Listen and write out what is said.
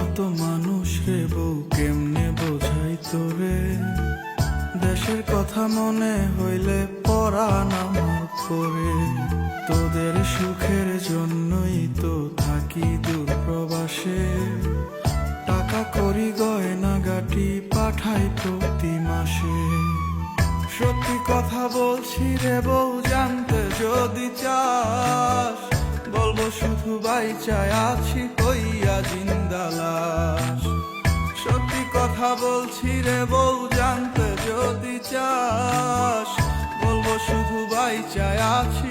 মতো মানুষ রে বউ কেমনে বোঝাই তোরে। দেশের কথা মনে হইলে পরাণ আমার করে। তোদের সুখের জন্যই তো থাকি দূর প্রবাসে। টাকা করি গয়না গাটি পাঠাই প্রতি মাসে। সত্যি কথা বলছি রে বউ জানতে যদি চাস, বলবো শুধু বাইচায় আছি হইয়া জিন্দা লাশ। সত্যি কথা বলছি রে বউ জানতে যদি চাস, বলবো শুধু বাইচায় আছি